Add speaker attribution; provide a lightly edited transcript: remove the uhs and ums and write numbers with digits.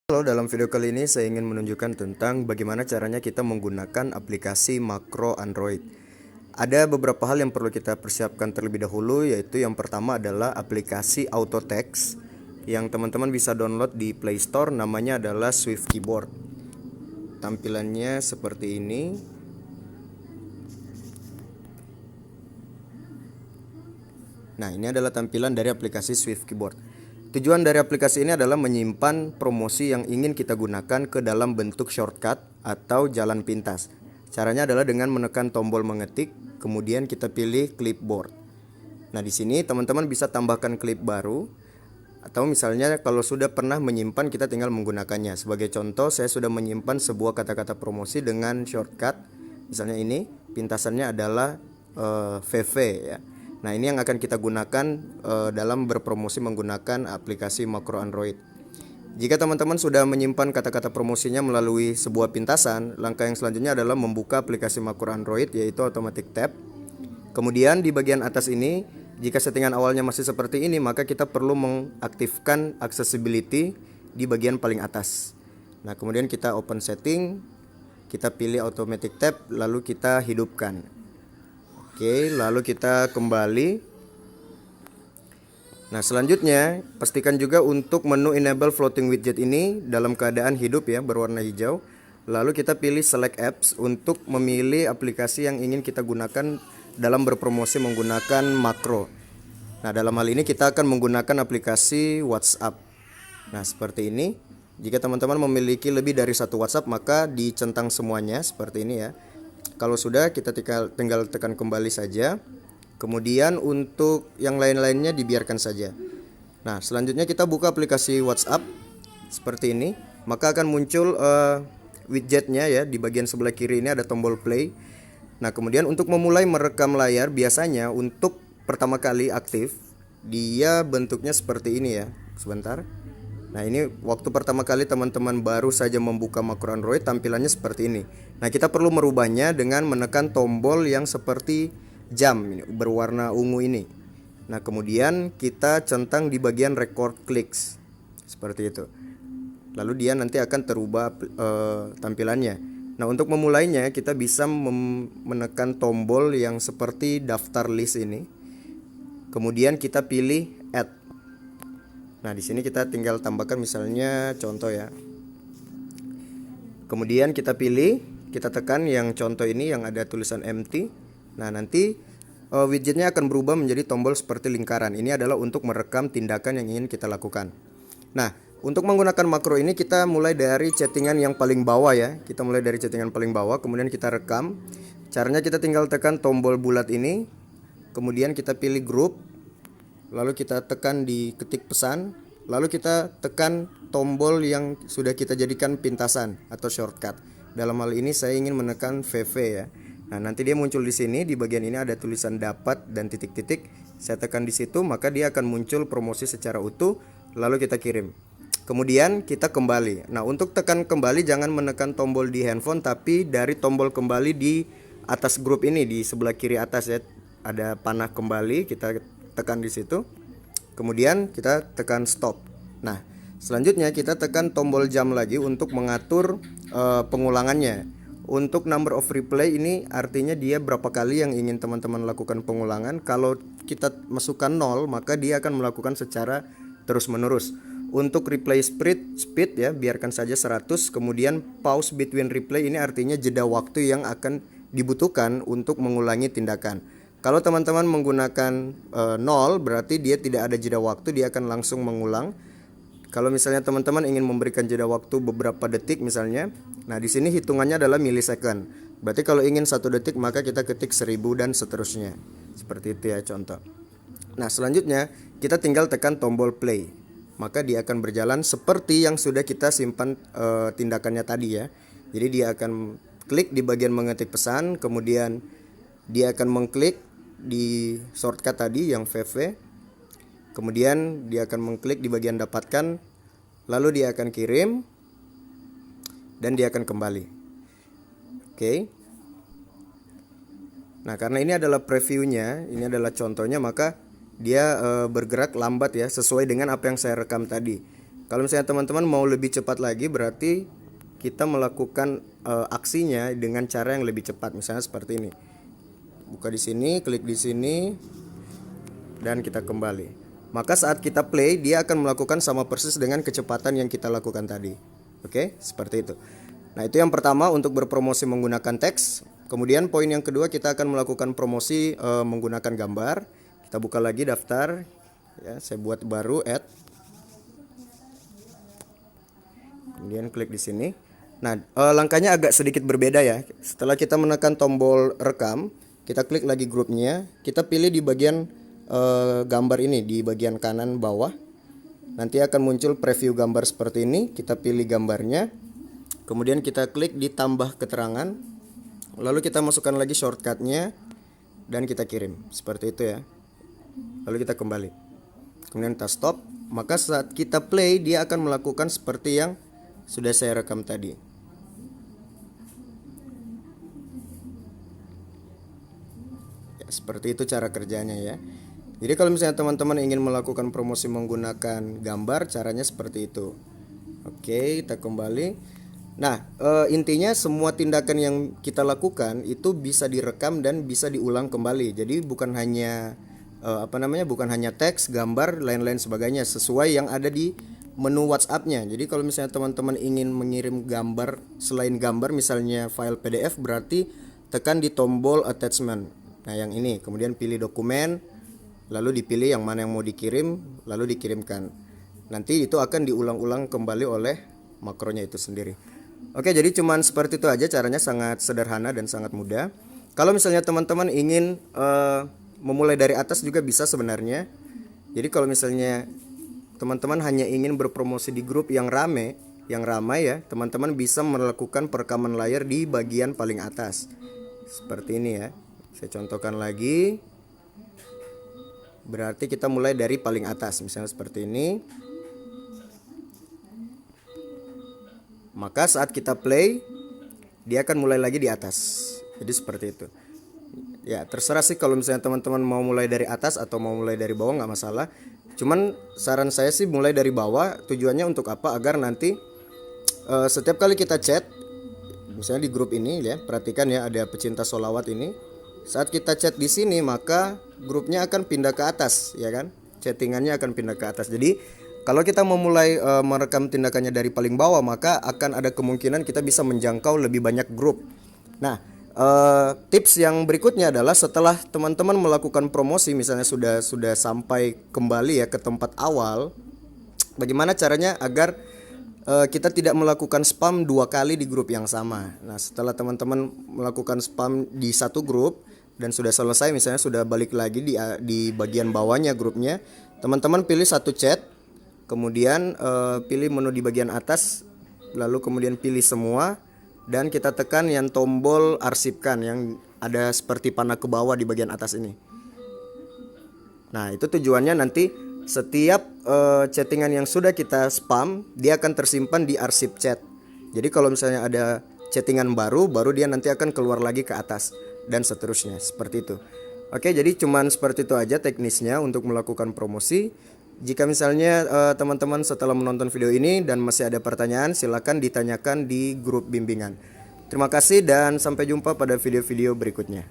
Speaker 1: Halo, dalam video kali ini saya ingin menunjukkan tentang bagaimana caranya kita menggunakan aplikasi makro Android. Ada beberapa hal yang perlu kita persiapkan terlebih dahulu, yaitu yang pertama adalah aplikasi Auto Text yang teman-teman bisa download di Play Store, namanya adalah Swift Keyboard. Tampilannya seperti ini. Nah, ini adalah tampilan dari aplikasi Swift Keyboard. Tujuan dari aplikasi ini adalah menyimpan promosi yang ingin kita gunakan ke dalam bentuk shortcut atau jalan pintas. Caranya adalah dengan menekan tombol mengetik, kemudian kita pilih clipboard. Nah, di sini teman-teman bisa tambahkan klip baru, atau misalnya kalau sudah pernah menyimpan, kita tinggal menggunakannya. Sebagai contoh, saya sudah menyimpan sebuah kata-kata promosi dengan shortcut. Misalnya ini, pintasannya adalah VV ya. Nah, ini yang akan kita gunakan dalam berpromosi menggunakan aplikasi makro Android. Jika teman-teman sudah menyimpan kata-kata promosinya melalui sebuah pintasan, langkah yang selanjutnya adalah membuka aplikasi makro Android, yaitu Automatic Tab. Kemudian di bagian atas ini, jika settingan awalnya masih seperti ini, maka kita perlu mengaktifkan accessibility di bagian paling atas. Nah, kemudian kita open setting, kita pilih Automatic Tab, lalu kita hidupkan. Oke, lalu kita kembali. Nah, selanjutnya pastikan juga untuk menu enable floating widget ini dalam keadaan hidup ya, berwarna hijau. Lalu kita pilih select apps untuk memilih aplikasi yang ingin kita gunakan dalam berpromosi menggunakan makro. Nah, dalam hal ini kita akan menggunakan aplikasi WhatsApp. Nah, seperti ini. Jika teman-teman memiliki lebih dari satu WhatsApp, maka dicentang semuanya seperti ini ya. Kalau sudah, kita tinggal tekan kembali saja. Kemudian untuk yang lain-lainnya dibiarkan saja. Nah, selanjutnya kita buka aplikasi WhatsApp seperti ini. Maka akan muncul widgetnya ya. Di bagian sebelah kiri ini ada tombol play. Nah, kemudian untuk memulai merekam layar, biasanya untuk pertama kali aktif, dia bentuknya seperti ini ya. Sebentar. Nah, ini waktu pertama kali teman-teman baru saja membuka makro Android, tampilannya seperti ini. Nah, kita perlu merubahnya dengan menekan tombol yang seperti jam ini, berwarna ungu ini. Nah, kemudian kita centang di bagian record clicks seperti itu. Lalu dia nanti akan terubah tampilannya. Nah, untuk memulainya kita bisa menekan tombol yang seperti daftar list ini. Kemudian kita pilih add. Nah, di sini kita tinggal tambahkan misalnya contoh ya. Kemudian kita pilih, kita tekan yang contoh ini yang ada tulisan empty. Nah, nanti widgetnya akan berubah menjadi tombol seperti lingkaran. Ini adalah untuk merekam tindakan yang ingin kita lakukan. Nah, untuk menggunakan makro ini kita mulai dari chattingan yang paling bawah ya. Kita mulai dari chattingan paling bawah, kemudian kita rekam. Caranya kita tinggal tekan tombol bulat ini. Kemudian kita pilih grup. Lalu kita tekan di ketik pesan, lalu kita tekan tombol yang sudah kita jadikan pintasan atau shortcut. Dalam hal ini saya ingin menekan VV ya. Nah, nanti dia muncul di sini, di bagian ini ada tulisan dapat dan titik-titik. Saya tekan di situ, maka dia akan muncul promosi secara utuh, lalu kita kirim. Kemudian kita kembali. Nah, untuk tekan kembali jangan menekan tombol di handphone, tapi dari tombol kembali di atas grup ini, di sebelah kiri atas ya, ada panah kembali, kita tekan di situ. Kemudian kita tekan stop. Nah, selanjutnya kita tekan tombol jam lagi untuk mengatur pengulangannya. Untuk number of replay ini artinya dia berapa kali yang ingin teman-teman lakukan pengulangan. Kalau kita masukkan 0, maka dia akan melakukan secara terus-menerus. Untuk replay speed ya, biarkan saja 100. Kemudian pause between replay ini artinya jeda waktu yang akan dibutuhkan untuk mengulangi tindakan. Kalau teman-teman menggunakan 0, berarti dia tidak ada jeda waktu, dia akan langsung mengulang. Kalau misalnya teman-teman ingin memberikan jeda waktu beberapa detik misalnya, nah di sini hitungannya adalah millisecond. Berarti kalau ingin 1 detik maka kita ketik 1000 dan seterusnya. Seperti itu ya contoh. Nah, selanjutnya kita tinggal tekan tombol play. Maka dia akan berjalan seperti yang sudah kita simpan tindakannya tadi ya. Jadi dia akan klik di bagian mengetik pesan, kemudian dia akan mengklik di shortcut tadi yang VV. Kemudian dia akan mengklik di bagian dapatkan, lalu dia akan kirim dan dia akan kembali. Oke. Nah, karena ini adalah previewnya, ini adalah contohnya, maka dia bergerak lambat ya, sesuai dengan apa yang saya rekam tadi. Kalau misalnya teman-teman mau lebih cepat lagi, berarti kita melakukan aksinya dengan cara yang lebih cepat. Misalnya seperti ini. Buka di sini, klik di sini, dan kita kembali. Maka saat kita play, dia akan melakukan sama persis dengan kecepatan yang kita lakukan tadi. Oke, seperti itu. Nah, itu yang pertama untuk berpromosi menggunakan teks. Kemudian poin yang kedua, kita akan melakukan promosi menggunakan gambar. Kita buka lagi daftar. Ya, saya buat baru add. Kemudian klik di sini. Nah, langkahnya agak sedikit berbeda ya. Setelah kita menekan tombol rekam, kita klik lagi grupnya. Kita pilih di bagian gambar ini, di bagian kanan bawah. Nanti akan muncul preview gambar seperti ini. Kita pilih gambarnya. Kemudian kita klik di tambah keterangan. Lalu kita masukkan lagi shortcutnya. Dan kita kirim. Seperti itu ya. Lalu kita kembali. Kemudian kita stop. Maka saat kita play, dia akan melakukan seperti yang sudah saya rekam tadi. Ya, seperti itu cara kerjanya ya. Jadi kalau misalnya teman-teman ingin melakukan promosi menggunakan gambar, caranya seperti itu. Oke, kita kembali. Nah, intinya semua tindakan yang kita lakukan itu bisa direkam dan bisa diulang kembali. Jadi bukan hanya bukan hanya teks, gambar, lain-lain sebagainya, sesuai yang ada di menu WhatsApp-nya. Jadi kalau misalnya teman-teman ingin mengirim gambar selain gambar, misalnya file PDF, berarti tekan di tombol attachment. Nah, yang ini, kemudian pilih dokumen, lalu dipilih yang mana yang mau dikirim, lalu dikirimkan. Nanti itu akan diulang-ulang kembali oleh makronya itu sendiri. Oke, jadi cuman seperti itu aja, caranya sangat sederhana dan sangat mudah. Kalau misalnya teman-teman ingin memulai dari atas juga bisa sebenarnya. Jadi kalau misalnya teman-teman hanya ingin berpromosi di grup yang ramai ya, teman-teman bisa melakukan perekaman layar di bagian paling atas. Seperti ini ya. Saya contohkan lagi. Berarti kita mulai dari paling atas, misalnya seperti ini. Maka saat kita play, dia akan mulai lagi di atas. Jadi seperti itu. Ya, terserah sih kalau misalnya teman-teman mau mulai dari atas atau mau mulai dari bawah, nggak masalah. Cuman saran saya sih mulai dari bawah. Tujuannya untuk apa? Agar nanti setiap kali kita chat, misalnya di grup ini ya, perhatikan ya, ada pecinta sholawat ini. Saat kita chat di sini, maka grupnya akan pindah ke atas, ya kan? Chattingannya akan pindah ke atas. Jadi kalau kita memulai merekam tindakannya dari paling bawah, maka akan ada kemungkinan kita bisa menjangkau lebih banyak grup. Nah, tips yang berikutnya adalah setelah teman-teman melakukan promosi, misalnya sudah sampai kembali ya ke tempat awal, bagaimana caranya agar kita tidak melakukan spam 2 kali di grup yang sama. Nah, setelah teman-teman melakukan spam di satu grup dan sudah selesai, misalnya sudah balik lagi di bagian bawahnya grupnya, teman-teman pilih satu chat, kemudian pilih menu di bagian atas, lalu kemudian pilih semua. Dan kita tekan yang tombol arsipkan yang ada seperti panah ke bawah di bagian atas ini. Nah, itu tujuannya nanti setiap chattingan yang sudah kita spam, dia akan tersimpan di arsip chat. Jadi kalau misalnya ada chattingan baru dia nanti akan keluar lagi ke atas dan seterusnya, seperti itu. Oke, jadi cuman seperti itu aja teknisnya untuk melakukan promosi. Jika misalnya teman-teman setelah menonton video ini dan masih ada pertanyaan, silakan ditanyakan di grup bimbingan. Terima kasih dan sampai jumpa pada video-video berikutnya.